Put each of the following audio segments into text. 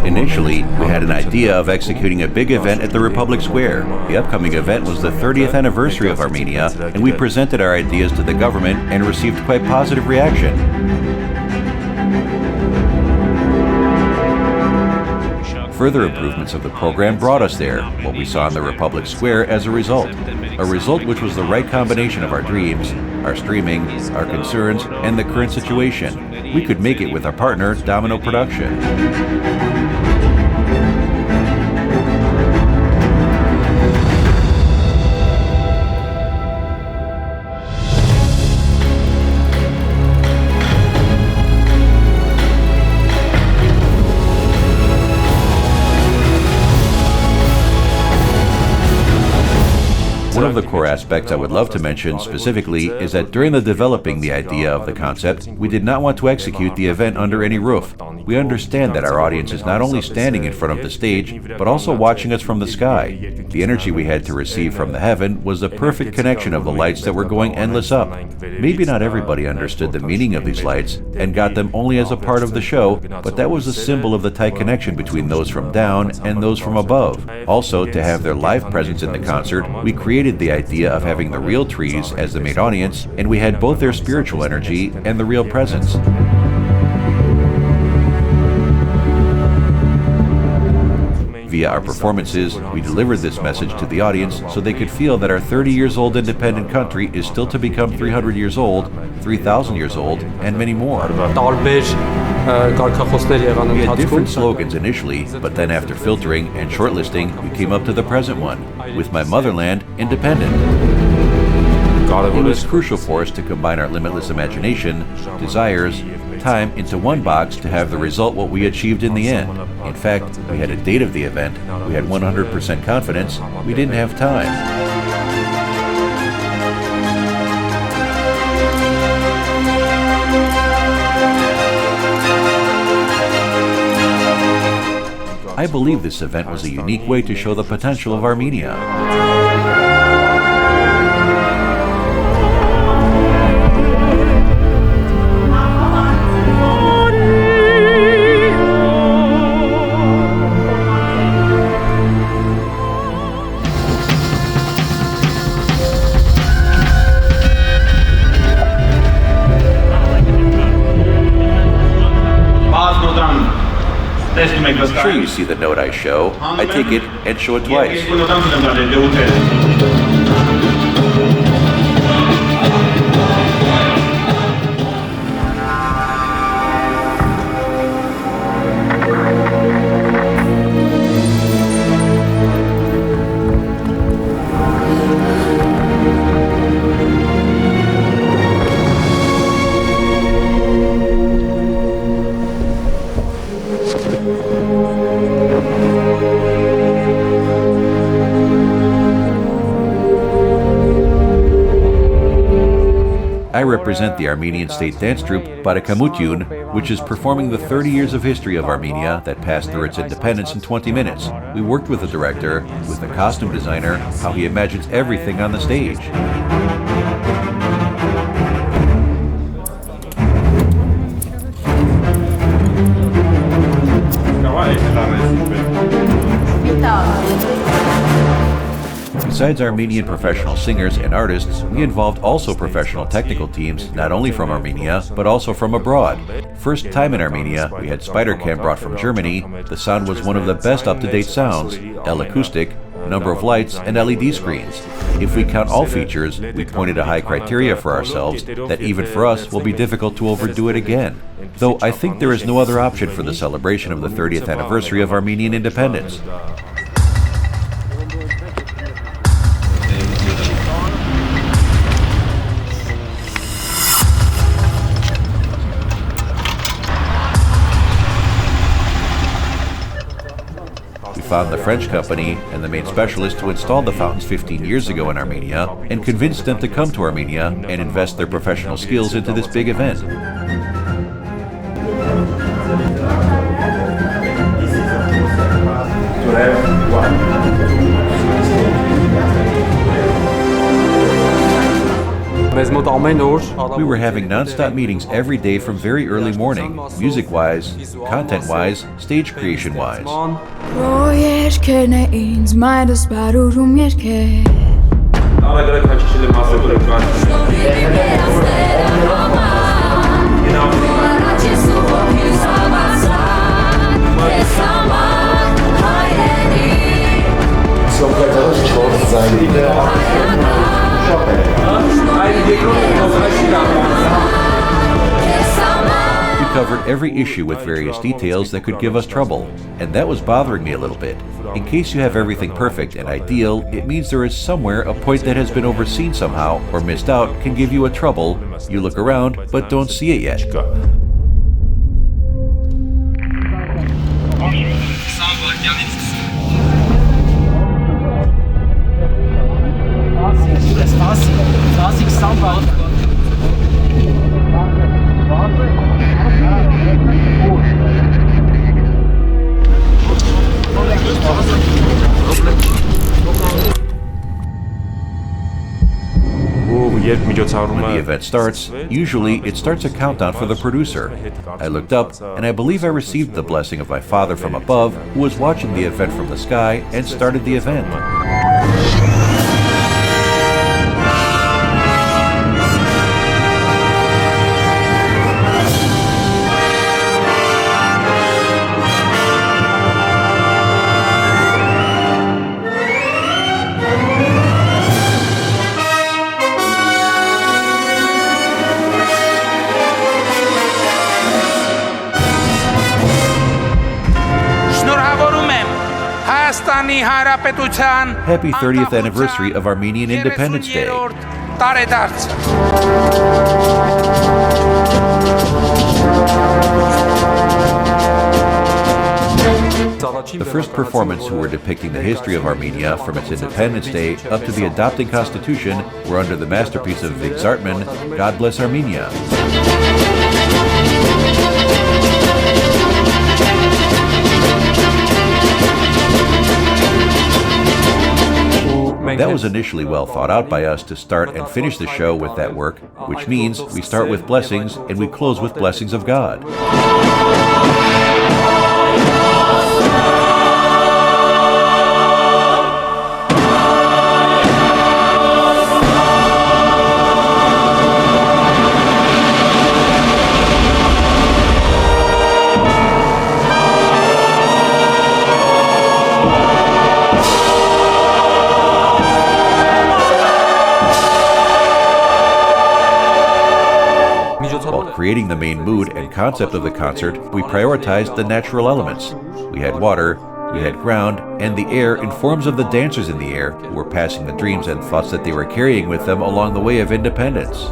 Initially, we had an idea of executing a big event at the Republic Square. The upcoming event was the 30th anniversary of Armenia, and we presented our ideas to the government and received quite positive reaction. Further improvements of the program brought us there, what we saw in the Republic Square as a result which was the right combination of our dreams, our streaming, our concerns, and the current situation. We could make it with our partner, Domino Production. One of the core aspects I would love to mention specifically is that during the developing the idea of the concept, we did not want to execute the event under any roof. We understand that our audience is not only standing in front of the stage, but also watching us from the sky. The energy we had to receive from the heaven was the perfect connection of the lights that were going endless up. Maybe not everybody understood the meaning of these lights and got them only as a part of the show, but that was a symbol of the tight connection between those from down and those from above. Also, to have their live presence in the concert, we created the idea of having the real trees as the main audience, and we had both their spiritual energy and the real presence. Via our performances, we delivered this message to the audience so they could feel that our 30 years old independent country is still to become 300 years old, 3,000 years old, and many more. We had different slogans initially, but then after filtering and shortlisting, we came up to the present one, with my motherland, independent. It was crucial for us to combine our limitless imagination, desires, time into one box to have the result what we achieved in the end. In fact, we had a date of the event, we had 100% confidence, we didn't have time. I believe this event was a unique way to show the potential of Armenia. I'm sure you see the note I show. I take it and show it twice. I represent the Armenian state dance troupe Barakamutyun, which is performing the 30 years of history of Armenia that passed through its independence in 20 minutes. We worked with the director, with the costume designer, how he imagines everything on the stage. Besides Armenian professional singers and artists, we involved also professional technical teams, not only from Armenia, but also from abroad. First time in Armenia, we had Spider-Cam brought from Germany. The sound was one of the best up-to-date sounds, L-acoustic, number of lights, and LED screens. If we count all features, we pointed a high criteria for ourselves that even for us will be difficult to overdo it again. Though I think there is no other option for the celebration of the 30th anniversary of Armenian independence. Found the French company and the main specialist who installed the fountains 15 years ago in Armenia and convinced them to come to Armenia and invest their professional skills into this big event. We were having non-stop meetings every day from very early morning, music-wise, content-wise, stage creation-wise. We covered every issue with various details that could give us trouble, and that was bothering me a little bit. In case you have everything perfect and ideal, it means there is somewhere a point that has been overseen somehow or missed out can give you a trouble. You look around, but don't see it yet. When the event starts, usually it starts a countdown for the producer. I looked up, and I believe I received the blessing of my Father from above, who was watching the event from the sky and started the event. Happy 30th anniversary of Armenian Independence Day. The first performance who were depicting the history of Armenia from its Independence Day up to the adopting constitution were under the masterpiece of Vig Zartman, God Bless Armenia. That was initially well thought out by us to start and finish the show with that work, which means we start with blessings and we close with blessings of God. While creating the main mood and concept of the concert, we prioritized the natural elements. We had water, we had ground, and the air in forms of the dancers in the air who were passing the dreams and thoughts that they were carrying with them along the way of independence.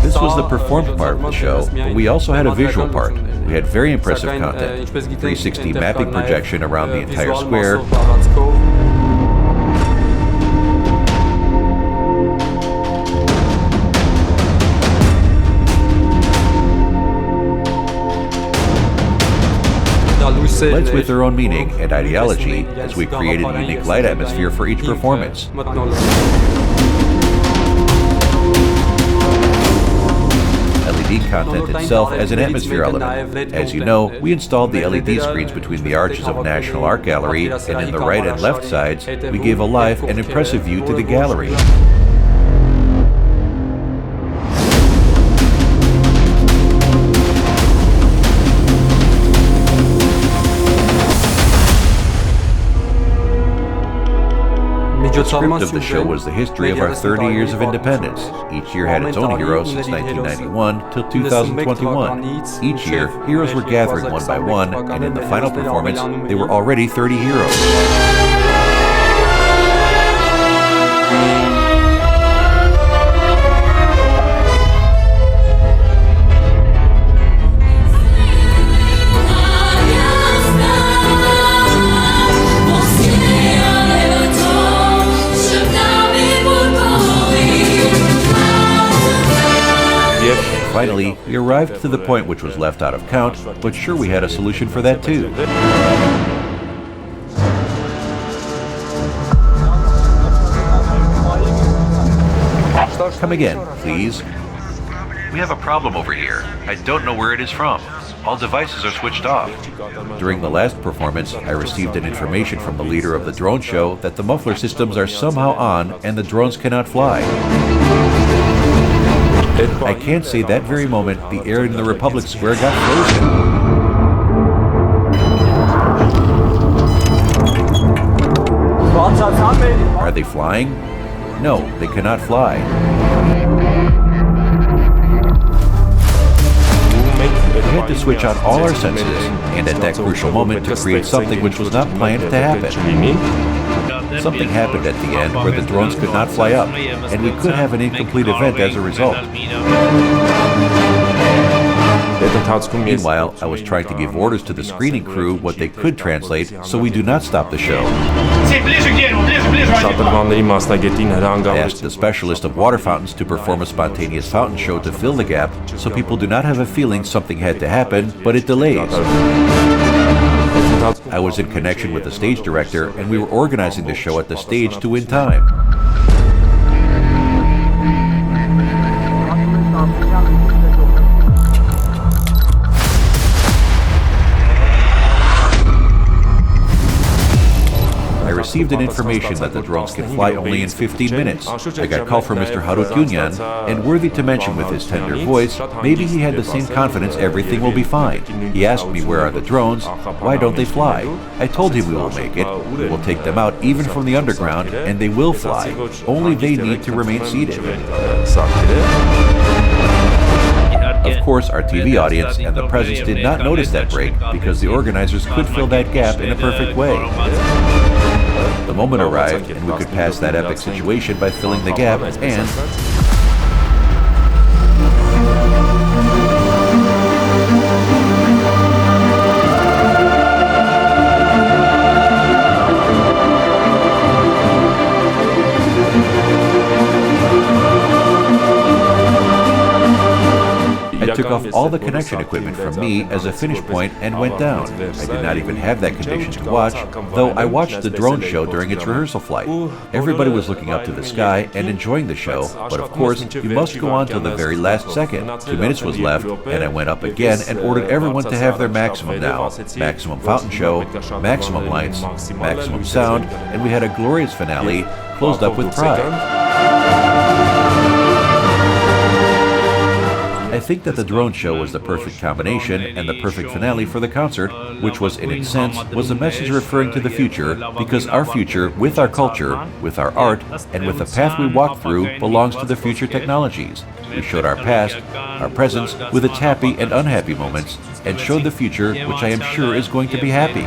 This was the performed part of the show, but we also had a visual part. We had very impressive content, 360 mapping projection around the entire square, lights with their own meaning and ideology as we created a unique light atmosphere for each performance. LED content itself as an atmosphere element. As you know, we installed the LED screens between the arches of National Art Gallery, and in the right and left sides, we gave a live and impressive view to the gallery. The script of the show was the history of our 30 years of independence. Each year had its own hero since 1991 till 2021. Each year, heroes were gathering one by one, and in the final performance, there were already 30 heroes. Finally, we arrived to the point which was left out of count, but sure, we had a solution for that too. Come again, please. We have a problem over here. I don't know where it is from. All devices are switched off. During the last performance, I received an information from the leader of the drone show that the muffler systems are somehow on and the drones cannot fly. I can't say that very moment the air in the Republic Square got frozen. Are they flying? No, they cannot fly. We had to switch on all our senses, and at that crucial moment to create something which was not planned to happen. Something happened at the end where the drones could not fly up, and we could have an incomplete event as a result. Meanwhile, I was trying to give orders to the screening crew what they could translate so we do not stop the show. I asked the specialist of water fountains to perform a spontaneous fountain show to fill the gap so people do not have a feeling something had to happen, but it delays. I was in connection with the stage director and we were organizing the show at the stage to win time. I received an information that the drones can fly only in 15 minutes. I got a call from Mr. Harut Gunyan, and worthy to mention with his tender voice, maybe he had the same confidence everything will be fine. He asked me where are the drones, why don't they fly? I told him we will make it, we will take them out even from the underground, and they will fly. Only they need to remain seated. Of course, our TV audience and the presence did not notice that break because the organizers could fill that gap in a perfect way. The moment arrived and we could pass that epic situation by filling the gap and... I took off all the connection equipment from me as a finish point and went down. I did not even have that condition to watch, though I watched the drone show during its rehearsal flight. Everybody was looking up to the sky and enjoying the show, but of course, you must go on till the very last second. 2 minutes was left, and I went up again and ordered everyone to have their maximum now. Maximum fountain show, maximum lights, maximum sound, and we had a glorious finale, closed up with pride. I think that the drone show was the perfect combination and the perfect finale for the concert, which was in its sense, was a message referring to the future, because our future, with our culture, with our art, and with the path we walk through, belongs to the future technologies. We showed our past, our presence, with its happy and unhappy moments, and showed the future, which I am sure is going to be happy.